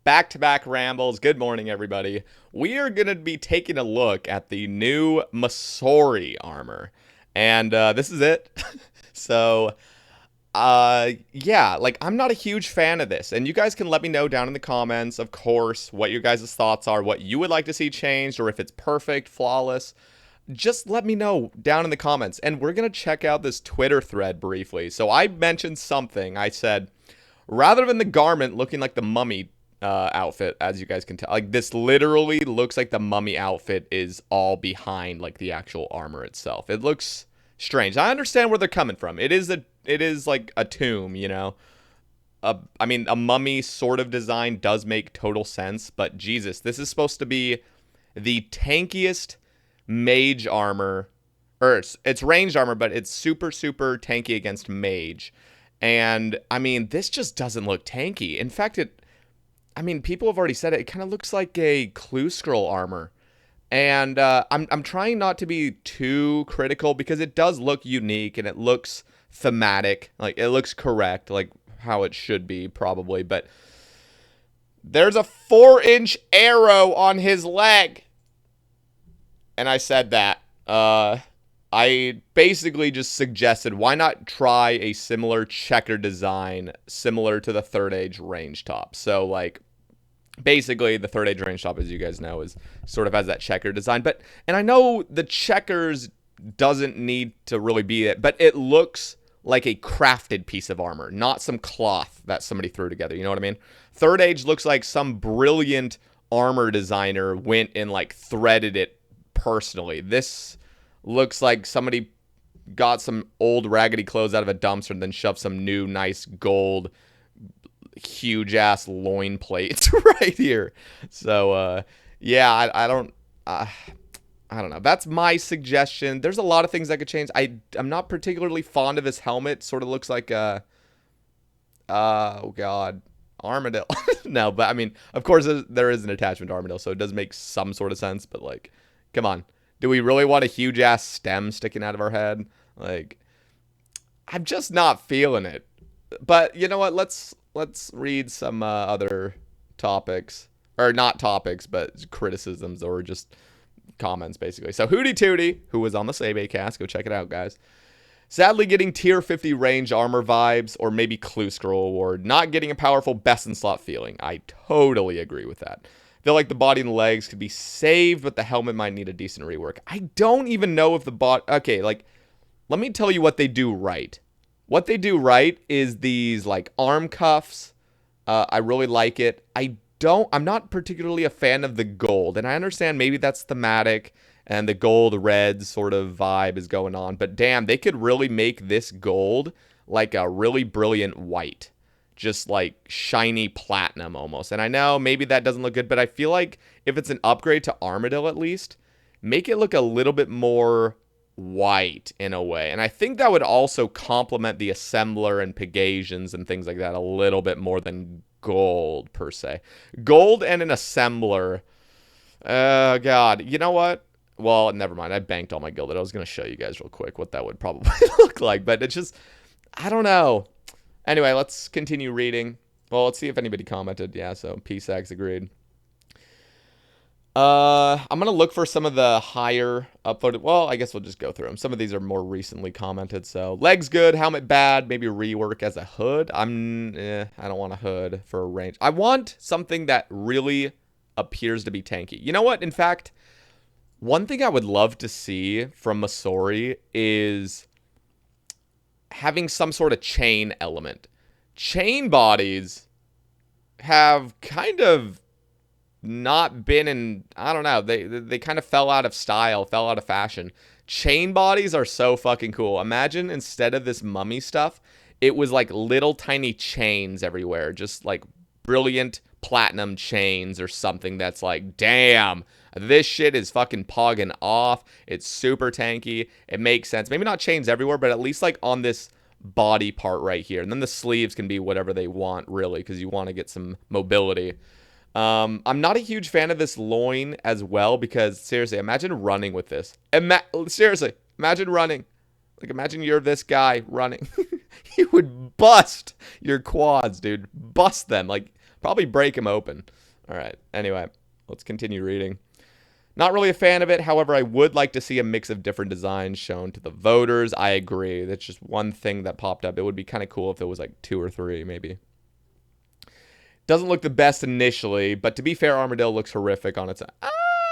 Back-to-back rambles. Good morning, everybody. We are going to be taking a look at the new Masori armor. And this is it. so, yeah, like, I'm not a huge fan of this. And you guys can let me know down in the comments, of course, what your guys' thoughts are, what you would like to see changed, or if it's perfect, flawless. Just let me know down in the comments. And we're going to check out this Twitter thread briefly. So I mentioned something. I said, rather than the garment looking like the mummy outfit, as you guys can tell, like this literally looks like the mummy outfit is all behind like the actual armor itself. It looks strange. I understand where they're coming from. It is like a tomb, you know. I mean, a mummy sort of design does make total sense, but Jesus, this is supposed to be the tankiest mage armor, or it's ranged armor, but it's super tanky against mage. And I mean, this just doesn't look tanky. In fact, I mean, people have already said it. It kind of looks like a clue scroll armor. And I'm trying not to be too critical because it does look unique and it looks thematic. Like, it looks correct, like how it should be, probably. But there's a 4-inch arrow on his leg. And I said that. I basically just suggested, why not try a similar checker design similar to the Third Age range top? So, like, basically, the Third Age range top, as you guys know, is sort of has that checker design. And I know the checkers doesn't need to really be it, but it looks like a crafted piece of armor, not some cloth that somebody threw together. You know what I mean? Third Age looks like some brilliant armor designer went and, like, threaded it personally. This looks like somebody got some old raggedy clothes out of a dumpster and then shoved some new nice gold huge ass loin plates right here. So yeah, I don't know. That's my suggestion. There's a lot of things that could change. I'm not particularly fond of his helmet. Sort of looks like a oh god, armadillo. No, but I mean, of course there is an attachment to armadillo, so it does make some sort of sense, but like, come on. Do we really want a huge ass stem sticking out of our head? Like, I'm just not feeling it. But you know what? Let's read some other topics, or not topics, but criticisms or just comments, basically. So Hootie Tootie, who was on the Sebe cast, go check it out, guys. Sadly, getting tier 50 range armor vibes, or maybe Clue Scroll Award. Not getting a powerful best in slot feeling. I totally agree with that. Feel like the body and legs could be saved, but the helmet might need a decent rework. I don't even know if the bot. Okay, like, let me tell you what they do right. What they do right is these like arm cuffs. I really like it. I'm not particularly a fan of the gold, and I understand maybe that's thematic and the gold red sort of vibe is going on, but damn, they could really make this gold like a really brilliant white. Just like shiny platinum almost. And I know maybe that doesn't look good, but I feel like if it's an upgrade to Armadillo at least, make it look a little bit more white in a way. And I think that would also complement the assembler and Pegasians and things like that a little bit more than gold per se. Gold and an assembler. God. You know what? Well, never mind. I banked all my gilded. I was going to show you guys real quick what that would probably look like, but it's just, I don't know. Anyway, let's continue reading. Well, let's see if anybody commented. Yeah, so PSAX agreed. I'm going to look for some of the higher upvoted. Well, I guess we'll just go through them. Some of these are more recently commented. So, legs good, helmet bad, maybe rework as a hood. I don't want a hood for a range. I want something that really appears to be tanky. You know what? In fact, one thing I would love to see from Masori is having some sort of chain element. Chain bodies have kind of not been in, I don't know, they kind of fell out of style, fell out of fashion. Chain bodies are so fucking cool. Imagine instead of this mummy stuff, it was like little tiny chains everywhere, just like brilliant platinum chains or something that's like, damn, this shit is fucking pogging off. It's super tanky. It makes sense. Maybe not chains everywhere, but at least like on this body part right here. And then the sleeves can be whatever they want, really, because you want to get some mobility. I'm not a huge fan of this loin as well, because seriously, imagine running with this. Seriously, imagine running. Like, imagine you're this guy running. You would bust your quads, dude. Bust them. Like, Probably break him open. All right. Anyway, let's continue reading. Not really a fan of it. However, I would like to see a mix of different designs shown to the voters. I agree. That's just one thing that popped up. It would be kind of cool if there was like 2 or 3, maybe. Doesn't look the best initially, but to be fair, Armadillo looks horrific on its own.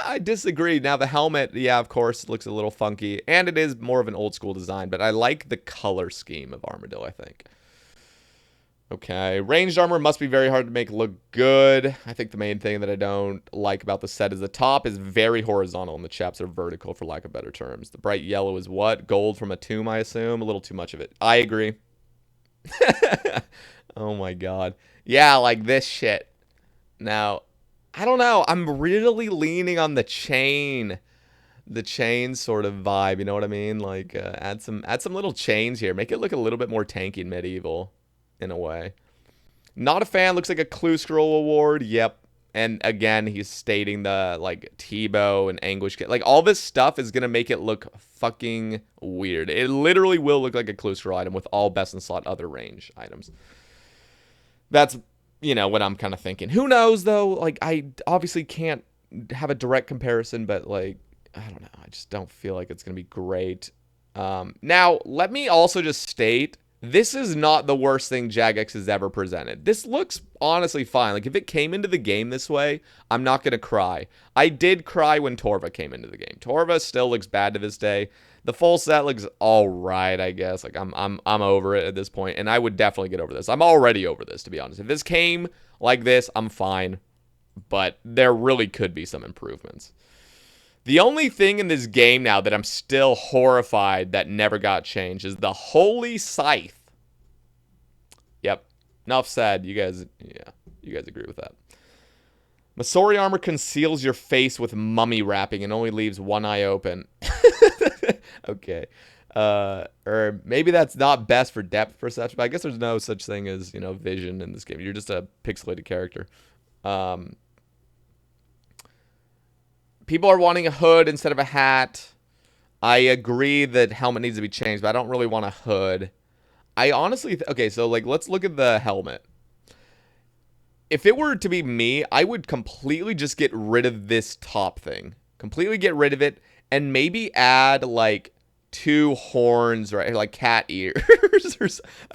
I disagree. Now, the helmet, yeah, of course, looks a little funky, and it is more of an old school design, but I like the color scheme of Armadillo, I think. Okay, ranged armor must be very hard to make look good. I think the main thing that I don't like about the set is the top is very horizontal and the chaps are vertical, for lack of better terms. The bright yellow is what? Gold from a tomb, I assume? A little too much of it. I agree. Oh my god. Yeah, like this shit. Now, I don't know. I'm really leaning on the chain. The chain sort of vibe, you know what I mean? Like, add some little chains here. Make it look a little bit more tanky and medieval. In a way. Not a fan. Looks like a Clue Scroll award. Yep. And again, he's stating the, like, Tebow and Anguish. Like, all this stuff is going to make it look fucking weird. It literally will look like a Clue Scroll item with all best in slot other range items. That's, you know, what I'm kind of thinking. Who knows, though? Like, I obviously can't have a direct comparison, but, like, I don't know. I just don't feel like it's going to be great. Now, let me also just state... This is not the worst thing Jagex has ever presented. This looks honestly fine. Like, if it came into the game this way, I'm not going to cry. I did cry when Torva came into the game. Torva still looks bad to this day. The full set looks all right, I guess. Like, I'm over it at this point, and I would definitely get over this. I'm already over this, to be honest. If this came like this, I'm fine. But there really could be some improvements. The only thing in this game now that I'm still horrified that never got changed is the Holy Scythe. Yep. Enough said. You guys agree with that. Masori armor conceals your face with mummy wrapping and only leaves one eye open. Okay. Or maybe that's not best for depth perception, but I guess there's no such thing as, you know, vision in this game. You're just a pixelated character. People are wanting a hood instead of a hat. I agree that helmet needs to be changed, but I don't really want a hood. I honestly... okay, so, like, let's look at the helmet. If it were to be me, I would completely just get rid of this top thing. Completely get rid of it, and maybe add, like, 2 horns, right? Like, cat ears.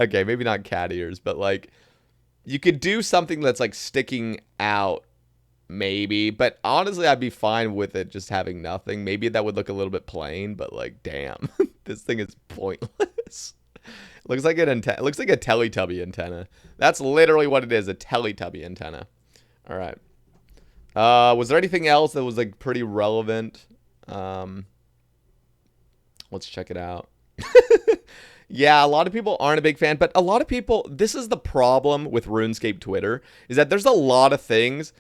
Okay, maybe not cat ears, but, like, you could do something that's, like, sticking out. Maybe, but honestly, I'd be fine with it just having nothing. Maybe that would look a little bit plain, but like, damn, this thing is pointless. Looks like an antenna. It looks like a Teletubby antenna. That's literally what it is, a Teletubby antenna. All right. Was there anything else that was like pretty relevant? Let's check it out. Yeah, a lot of people aren't a big fan, but a lot of people, this is the problem with RuneScape Twitter, is that there's a lot of things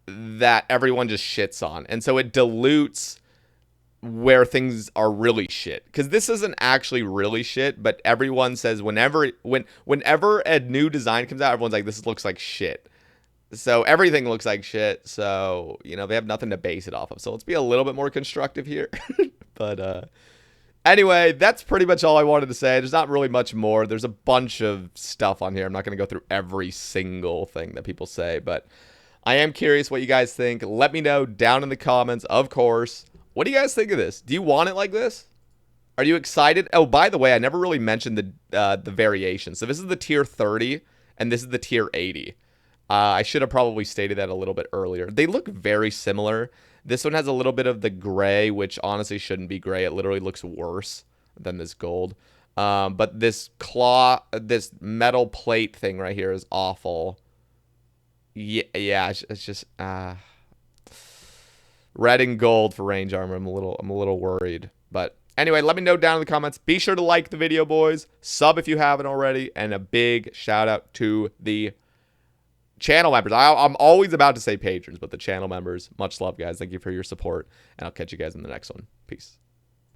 that everyone just shits on. And so it dilutes where things are really shit. Because this isn't actually really shit, but everyone says whenever a new design comes out, everyone's like, this looks like shit. So everything looks like shit. So, you know, they have nothing to base it off of. So let's be a little bit more constructive here. But anyway, that's pretty much all I wanted to say. There's not really much more. There's a bunch of stuff on here. I'm not going to go through every single thing that people say, but I am curious what you guys think. Let me know down in the comments, of course. What do you guys think of this? Do you want it like this? Are you excited? Oh, by the way, I never really mentioned the variation. So this is the tier 30, and this is the tier 80. I should have probably stated that a little bit earlier. They look very similar. This one has a little bit of the gray, which honestly shouldn't be gray. It literally looks worse than this gold. But this this metal plate thing right here is awful. Yeah, it's just red and gold for range armor. I'm a little worried. But anyway, let me know down in the comments. Be sure to like the video, boys. Sub if you haven't already, and a big shout out to the channel members. I'm always about to say patrons, but the channel members. Much love, guys. Thank you for your support, and I'll catch you guys in the next one. Peace.